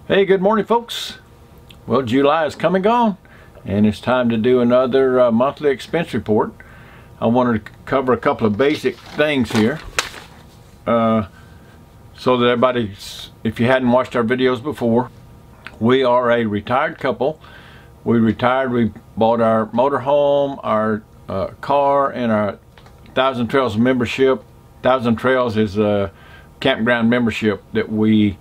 Hey, good morning, folks. Well, July is come and gone, and it's time to do another monthly expense report. I wanted to cover a couple of basic things here so that everybody, if you hadn't watched our videos before, we are a retired couple. We retired, we bought our motorhome, our car, and our Thousand Trails membership. Thousand Trails is a campground membership that we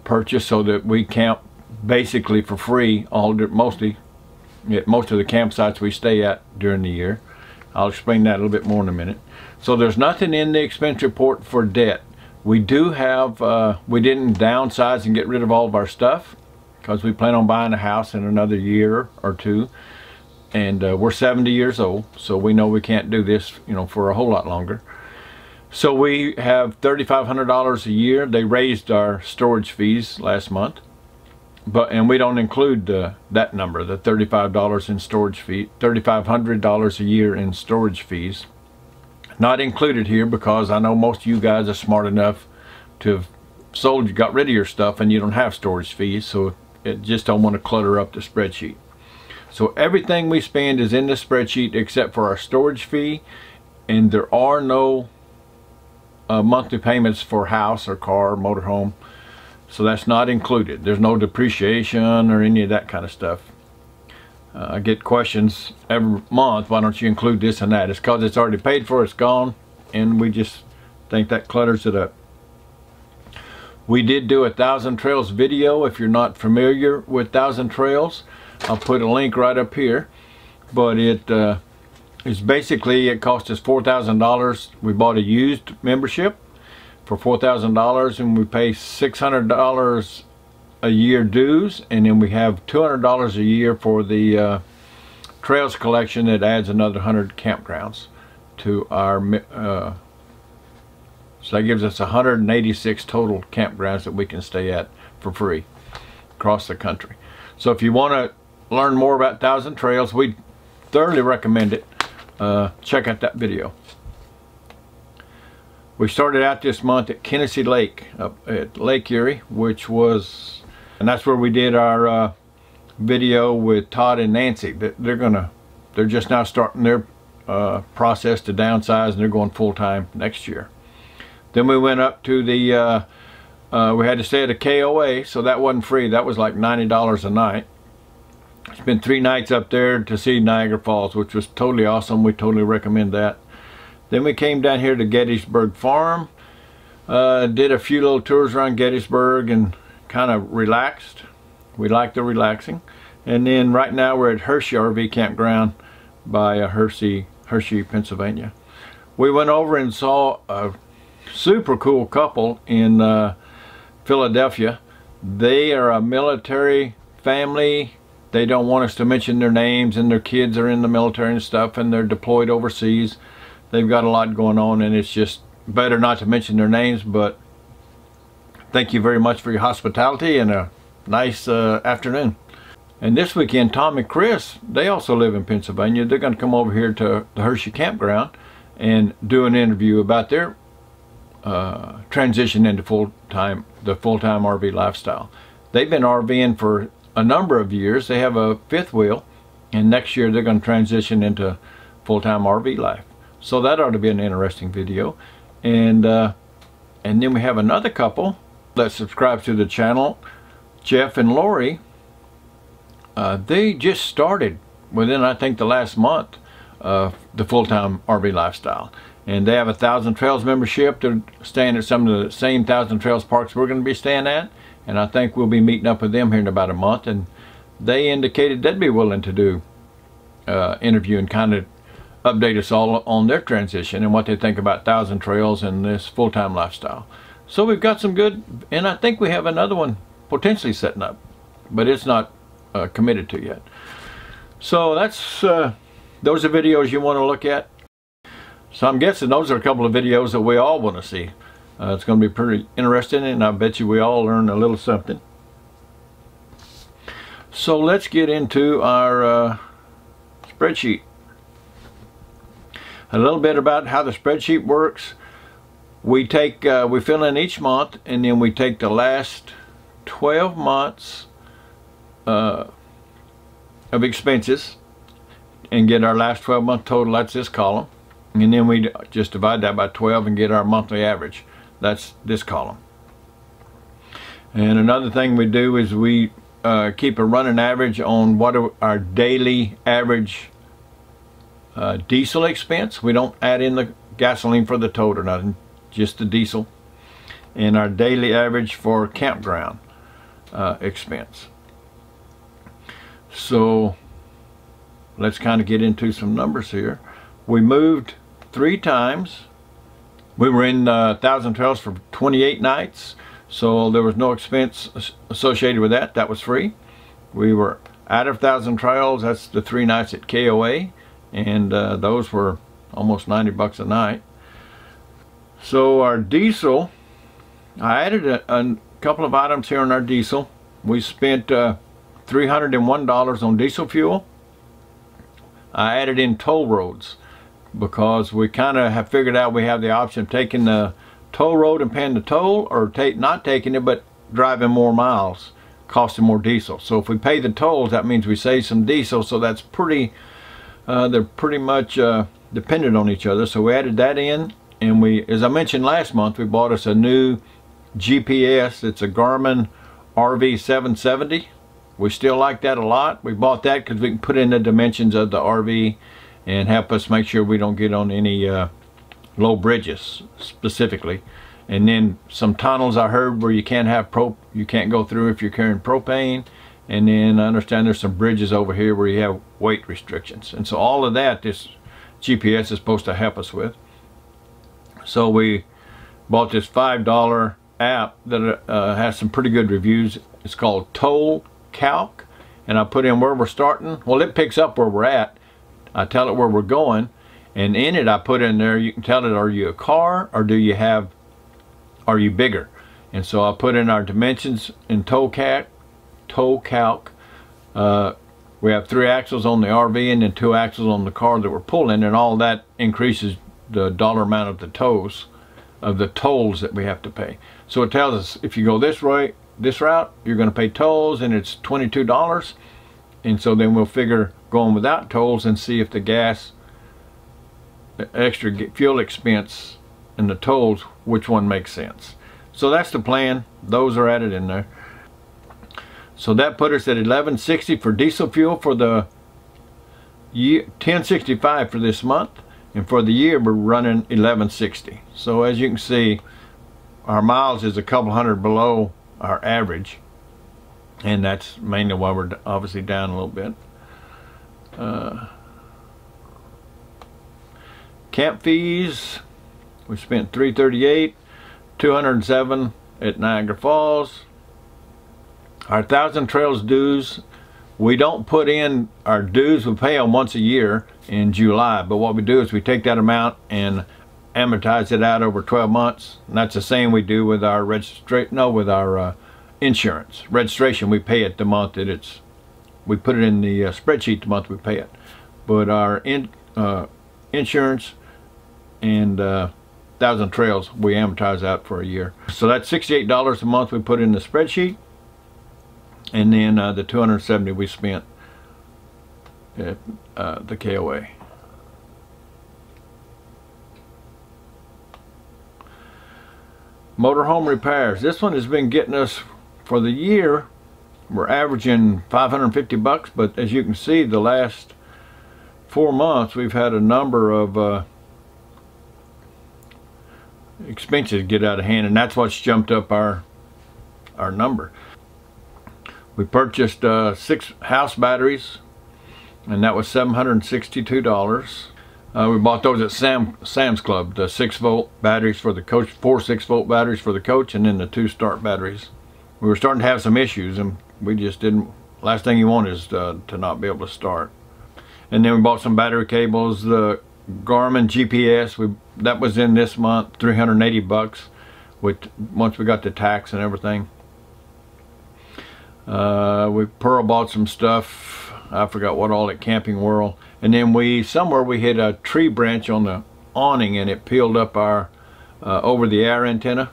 purchase so that we camp basically for free mostly at most of the campsites we stay at during the year. I'll explain that a little bit more in a minute. So there's nothing in the expense report for debt. We do have we didn't downsize and get rid of all of our stuff because we plan on buying a house in another year or two, and we're 70 years old, so we know we can't do this, you know, for a whole lot longer. So we have $3,500 a year. They raised our storage fees last month, and we don't include that number, the $35 in storage fee, $3,500 a year in storage fees. Not included here because I know most of you guys are smart enough to have got rid of your stuff and you don't have storage fees, so it just don't want to clutter up the spreadsheet. So everything we spend is in the spreadsheet except for our storage fee, and there are no monthly payments for house or car or motorhome, so that's not included. There's no depreciation or any of that kind of stuff. I get questions every month, why don't you include this and that? It's because it's already paid for, it's gone, and we just think that clutters it up. We did do a Thousand Trails video. If you're not familiar with Thousand Trails, I'll put a link right up here, but it's basically, it cost us $4,000. We bought a used membership for $4,000, and we pay $600 a year dues, and then we have $200 a year for the Trails collection that adds another 100 campgrounds to our so that gives us 186 total campgrounds that we can stay at for free across the country. So if you want to learn more about Thousand Trails, we thoroughly recommend it. Check out that video. We started out this month at Kinnessee Lake up at Lake Erie, and that's where we did our video with Todd and Nancy. They're just now starting their process to downsize, and they're going full-time next year. Then we went up to the we had to stay at a KOA, so that wasn't free. That was like $90 a night. Spent 3 nights up there to see Niagara Falls, which was totally awesome. We totally recommend that. Then we came down here to Gettysburg Farm, did a few little tours around Gettysburg and kind of relaxed. We like the relaxing. And then right now we're at Hershey RV Campground by Hershey, Pennsylvania. We went over and saw a super cool couple in Philadelphia. They are a military family. They don't want us to mention their names, and their kids are in the military and stuff, and they're deployed overseas. They've got a lot going on, and it's just better not to mention their names, but thank you very much for your hospitality and a nice afternoon. And this weekend, Tom and Chris, they also live in Pennsylvania. They're going to come over here to the Hershey Campground and do an interview about their transition into the full-time RV lifestyle. They've been RVing for a number of years. They have a 5th wheel, and next year they're going to transition into full-time RV life. So that ought to be an interesting video. And then we have another couple that subscribes to the channel, Jeff and Lori. They just started within, I think, the last month the full-time RV lifestyle, and they have a Thousand Trails membership. They're staying at some of the same Thousand Trails parks we're going to be staying at, and I think we'll be meeting up with them here in about a month. And they indicated they'd be willing to do interview and kind of update us all on their transition and what they think about Thousand Trails and this full-time lifestyle. So we've got some good, and I think we have another one potentially setting up, but it's not committed to yet. So that's those are videos you want to look at. So I'm guessing those are a couple of videos that we all want to see. It's going to be pretty interesting, and I bet you we all learn a little something. So let's get into our spreadsheet. A little bit about how the spreadsheet works. We fill in each month, and then we take the last 12 months of expenses and get our last 12-month total. That's this column. And then we just divide that by 12 and get our monthly average. That's this column. And another thing we do is we keep a running average on what our daily average diesel expense. We don't add in the gasoline for the tote or nothing, just the diesel. And our daily average for campground expense. So let's kind of get into some numbers here. We moved 3 times. We were in 1,000 Trails for 28 nights, so there was no expense associated with that. That was free. We were out of 1,000 Trails. That's the 3 nights at KOA, and those were almost 90 bucks a night. So our diesel, I added a couple of items here on our diesel. We spent $301 on diesel fuel. I added in toll roads because we kind of have figured out we have the option of taking the toll road and paying the toll, or not taking it but driving more miles, costing more diesel. So if we pay the tolls, that means we save some diesel. So that's pretty, they're pretty much dependent on each other. So we added that in, and we, as I mentioned last month, we bought us a new GPS. It's a Garmin RV770. We still like that a lot. We bought that because we can put in the dimensions of the RV and help us make sure we don't get on any low bridges specifically. And then some tunnels I heard where you can't go through if you're carrying propane. And then I understand there's some bridges over here where you have weight restrictions. And so all of that this GPS is supposed to help us with. So we bought this $5 app that has some pretty good reviews. It's called Toll Calc, and I put in where we're starting. Well, it picks up where we're at. I tell it where we're going, and in it I put in there, you can tell it, are you a car or are you bigger? And so I put in our dimensions in Toll Calc. We have 3 axles on the RV and then 2 axles on the car that we're pulling, and all that increases the dollar amount of the tolls that we have to pay. So it tells us if you go this route, you're going to pay tolls, and it's $22. And so then we'll figure going without tolls and see if the gas, the extra fuel expense, and the tolls, which one makes sense. So that's the plan. Those are added in there. So that put us at $11.60 for diesel fuel for the year, $10.65 for this month, and for the year we're running $11.60. So as you can see, our miles is a couple hundred below our average, and that's mainly why we're obviously down a little bit. Camp fees, we spent $338, $207 at Niagara Falls. Our 1,000 Trails dues, we don't put in our dues. We pay them once a year in July, but what we do is we take that amount and amortize it out over 12 months. And that's the same we do with our insurance. Registration, we pay it the month that we put it in the spreadsheet the month we pay it. But our insurance and 1,000 Trails, we amortize out for a year. So that's $68 a month we put in the spreadsheet. And then the $270 we spent at the KOA. Motorhome repairs. This one has been getting us, for the year, we're averaging 550 bucks, but as you can see, the last 4 months we've had a number of expenses get out of hand, and that's what's jumped up our number. We purchased 6 house batteries, and that was $762. We bought those at Sam's Club, the 6-volt batteries for the coach, 4 6-volt batteries for the coach, and then the 2 start batteries. We were starting to have some issues, and we just didn't, last thing you want is to not be able to start. And then we bought some battery cables, the Garmin GPS, that was in this month, 380 bucks, once we got the tax and everything. We Pearl bought some stuff, I forgot what all, at Camping World. And then somewhere we hit a tree branch on the awning, and it peeled up our over the air antenna.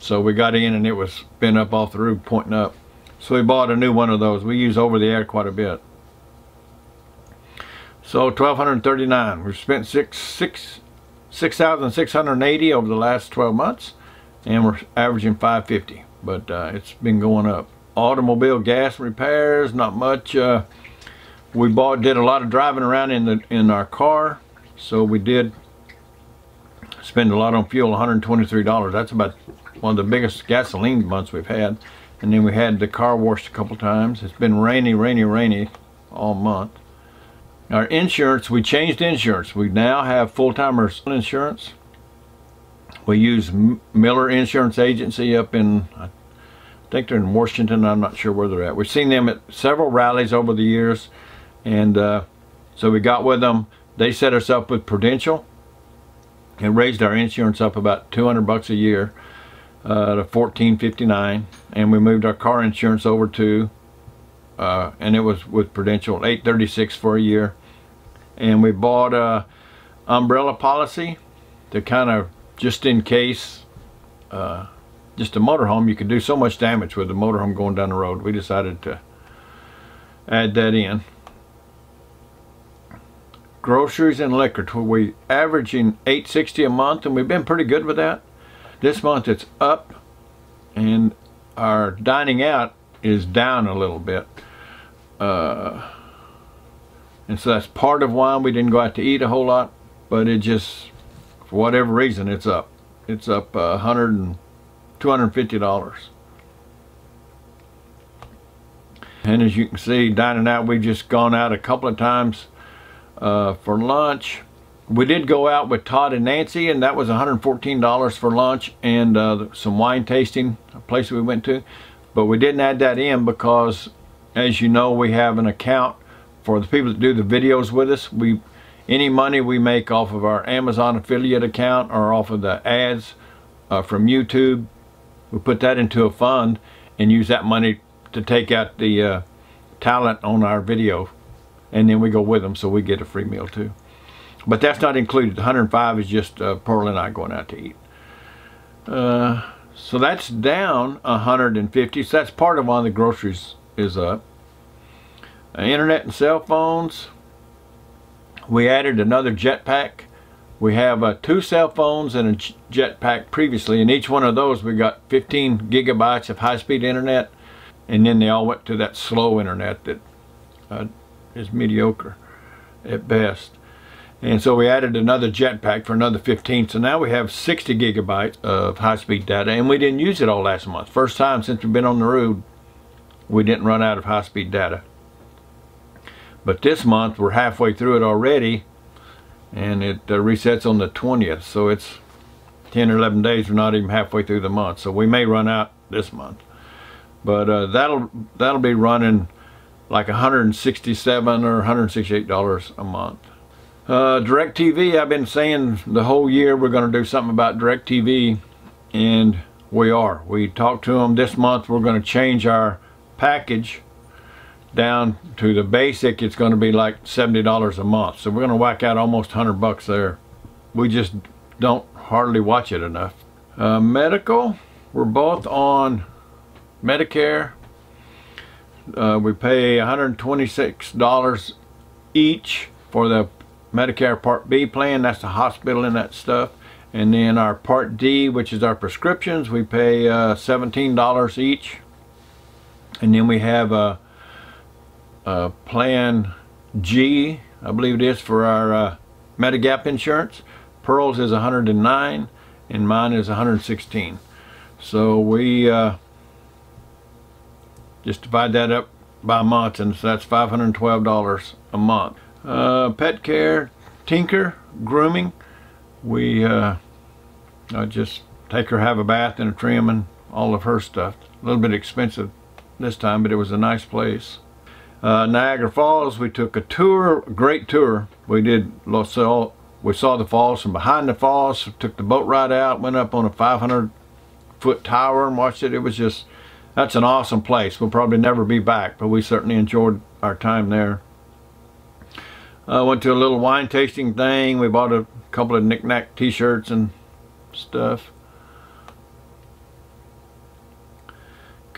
So we got in and it was been up off the roof, pointing up. So we bought a new one of those. We use over the air quite a bit. So $1,239. We've spent $6,680 over the last 12 months, and we're averaging $550. But it's been going up. Automobile gas repairs, not much. We did a lot of driving around in our car, so we did spend a lot on fuel. $123. That's about one of the biggest gasoline months we've had. And then we had the car washed a couple times. It's been rainy all month. Our insurance, we changed insurance. We now have full-timers insurance. We use Miller Insurance Agency up in, I think they're in Washington. I'm not sure where they're at. We've seen them at several rallies over the years. And so we got with them. They set us up with Prudential and raised our insurance up about $200 a year to $14.59, and we moved our car insurance over to and it was with Prudential, $836 for a year. And we bought a umbrella policy to kind of, just in case, just a motorhome. You could do so much damage with a motorhome going down the road. We decided to add that in. Groceries and liquor, we averaging $8.60 a month, and we've been pretty good with that. This month it's up, and our dining out is down a little bit, and so that's part of why we didn't go out to eat a whole lot. But it just, for whatever reason, it's up. It's up $250. And as you can see, dining out, we've just gone out a couple of times for lunch. We did go out with Todd and Nancy, and that was $114 for lunch and some wine tasting, a place we went to. But we didn't add that in because, as you know, we have an account for the people that do the videos with us. Any money we make off of our Amazon affiliate account or off of the ads from YouTube, we put that into a fund and use that money to take out the talent on our video, and then we go with them, so we get a free meal too. But that's not included. The $105 is just Pearl and I going out to eat. So that's down $150. So that's part of why the groceries is up. Internet and cell phones. We added another jetpack. We have 2 cell phones and a jetpack previously, and each one of those we got 15 gigabytes of high-speed internet, and then they all went to that slow internet that is mediocre at best. And so we added another jetpack for another 15, so now we have 60 gigabytes of high-speed data, and we didn't use it all last month. First time since we've been on the road we didn't run out of high-speed data. But this month we're halfway through it already, and it resets on the 20th, so it's 10 or 11 days. We're not even halfway through the month, so we may run out this month. But that'll be running like $167 or $168 a month. DirecTV, I've been saying the whole year we're going to do something about DirecTV, and we are. We talked to them this month. We're going to change our package down to the basic. It's going to be like $70 a month, so we're going to whack out almost $100 there. We just don't hardly watch it enough. Medical, we're both on Medicare. We pay $126 each for the Medicare Part B plan. That's the hospital and that stuff. And then our Part D, which is our prescriptions, we pay $17 each. And then we have a Plan G, I believe it is, for our Medigap insurance. Pearl's is $109 and mine is $116. So we just divide that up by month, and so that's $512 a month. Pet care, Tinker grooming. We I just take her, have a bath and a trim and all of her stuff. A little bit expensive this time, but it was a nice place. Niagara Falls, we took a tour, a great tour. We saw the falls from behind the falls, took the boat ride out, went up on a 500-foot tower and watched it. It was just, that's an awesome place. We'll probably never be back, but we certainly enjoyed our time there. Went to a little wine tasting thing. We bought a couple of knick-knack t-shirts and stuff.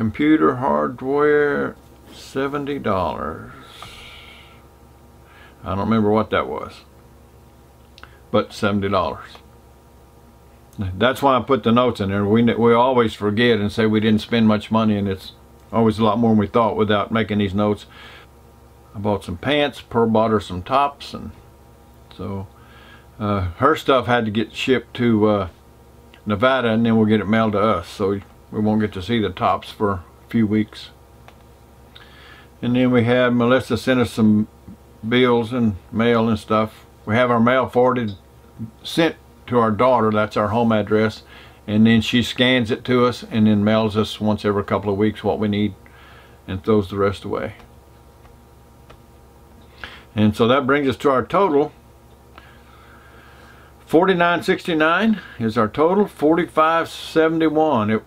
computer hardware, $70. I don't remember what that was, but $70. That's why I put the notes in there. We always forget and say we didn't spend much money, and it's always a lot more than we thought without making these notes. I bought some pants, Pearl bought her some tops, and so her stuff had to get shipped to Nevada, and then we'll get it mailed to us, so we won't get to see the tops for a few weeks. And then we had Melissa send us some bills and mail and stuff. We have our mail forwarded, sent to our daughter, that's our home address, and then she scans it to us and then mails us once every couple of weeks what we need and throws the rest away. And so that brings us to our total. $49.69 is our total. $45.71.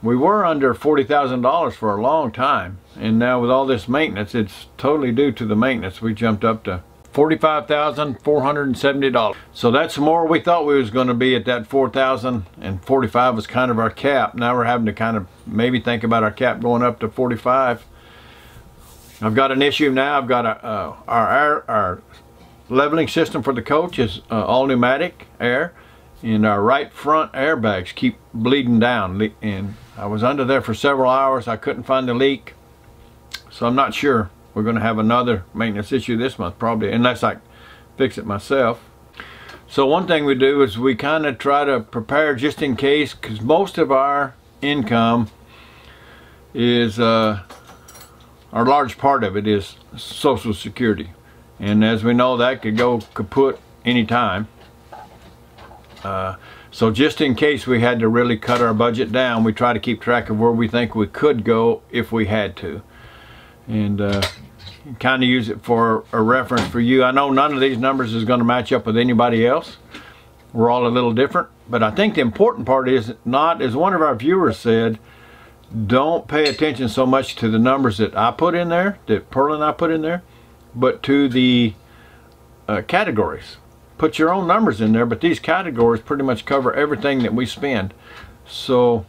We were under $40,000 for a long time, and now with all this maintenance, it's totally due to the maintenance. We jumped up to $45,470. So that's more we thought we was going to be at that $4,000, and 45 was kind of our cap. Now we're having to kind of maybe think about our cap going up to 45. I've got an issue now. I've got our leveling system for the coach is all pneumatic air, and our right front airbags keep bleeding down, and I was under there for several hours. I couldn't find the leak, so I'm not sure. We're going to have another maintenance issue this month probably, unless I fix it myself. So one thing we do is we kind of try to prepare just in case, because most of our income is a large part of it is Social Security, and as we know, that could go kaput anytime. So just in case we had to really cut our budget down, we try to keep track of where we think we could go if we had to, and kind of use it for a reference for you. I know none of these numbers is going to match up with anybody else. We're all a little different, but I think the important part is not, as one of our viewers said, don't pay attention so much to the numbers that I put in there, that Pearl and I put in there, but to the categories. Put your own numbers in there, but these categories pretty much cover everything that we spend. So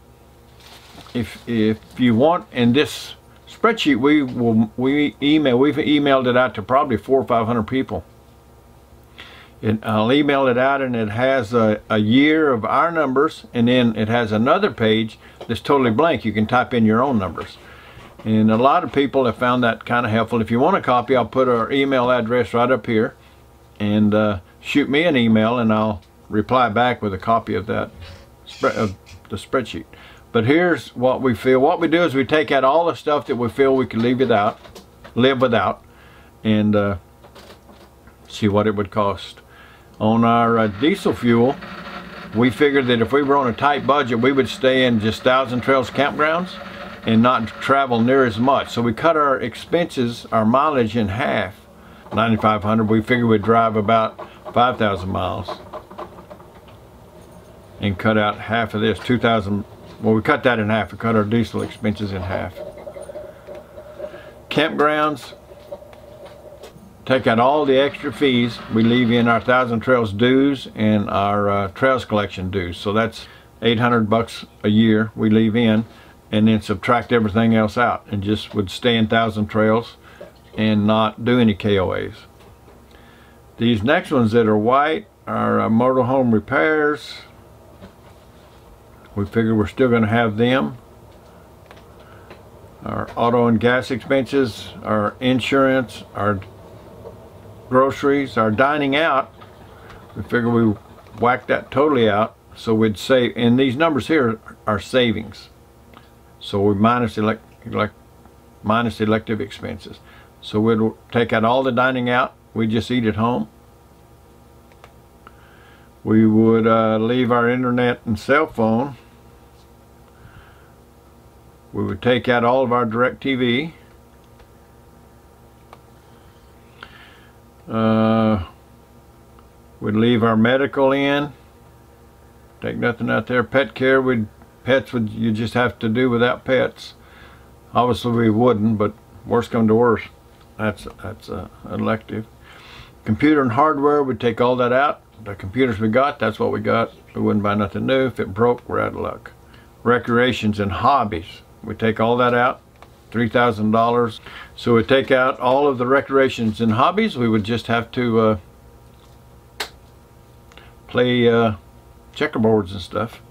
if you want, in this spreadsheet, we've emailed it out to probably 400 or 500 people. And I'll email it out, and it has a year of our numbers, and then it has another page that's totally blank. You can type in your own numbers, and a lot of people have found that kind of helpful. If you want a copy, I'll put our email address right up here, and shoot me an email, and I'll reply back with a copy of that of the spreadsheet. But here's what we feel. What we do is we take out all the stuff that we feel we could live without, and see what it would cost. On our diesel fuel, we figured that if we were on a tight budget, we would stay in just Thousand Trails campgrounds and not travel near as much. So we cut our expenses, our mileage, in half. 9,500. We figured we'd drive about 5,000 miles and cut out half of this. 2,000. Well, we cut that in half. We cut our diesel expenses in half. Campgrounds, take out all the extra fees. We leave in our Thousand Trails dues and our Trails Collection dues. So that's $800 a year we leave in, and then subtract everything else out, and just would stay in Thousand Trails and not do any KOAs. These next ones that are white are motorhome repairs. We figure we're still going to have them. Our auto and gas expenses, our insurance, our groceries, our dining out. We figure we whack that totally out, so we'd save. And these numbers here are savings. So we minus elective expenses. So we'd take out all the dining out. We just eat at home. We would leave our internet and cell phone. We would take out all of our DirecTV. We'd leave our medical in. Take nothing out there. Pet care, you just have to do without pets. Obviously we wouldn't, but worst come to worst, that's elective. Computer and hardware, we'd take all that out. The computers we got, that's what we got. We wouldn't buy nothing new. If it broke, we're out of luck. Recreations and hobbies, We take all that out, $3,000. So we take out all of the recreations and hobbies. We would just have to play checkerboards and stuff.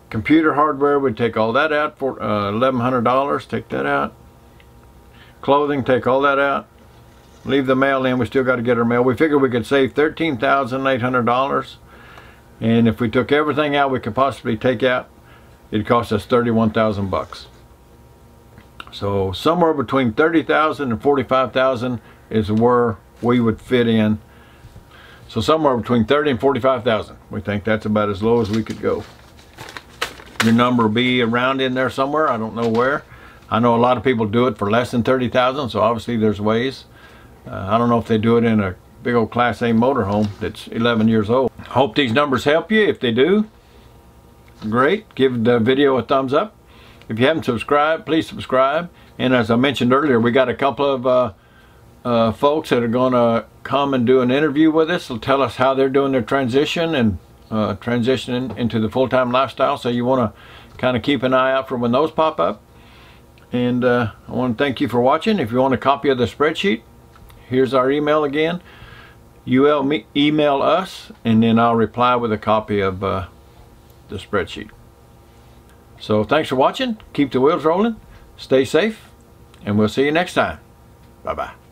Computer hardware, we'd take all that out for $1,100. Take that out. Clothing, take all that out. Leave the mail in. We still got to get our mail. We figured we could save $13,800. And if we took everything out we could possibly take out, it'd cost us 31,000 bucks. So somewhere between 30,000 and 45,000 is where we would fit in. So somewhere between 30 and 45,000. We think that's about as low as we could go. Your number will be around in there somewhere. I don't know where. I know a lot of people do it for less than 30,000, so obviously there's ways. I don't know if they do it in a big old Class A motorhome that's 11 years old. Hope these numbers help you. If they do, great. Give the video a thumbs up. If you haven't subscribed, please subscribe. And as I mentioned earlier, we got a couple of folks that are going to come and do an interview with us. They'll tell us how they're doing their transition and transitioning into the full-time lifestyle. So you want to kind of keep an eye out for when those pop up. And I want to thank you for watching. If you want a copy of the spreadsheet, here's our email again. You email us, and then I'll reply with a copy of the spreadsheet. So thanks for watching. Keep the wheels rolling. Stay safe, and we'll see you next time. Bye-bye.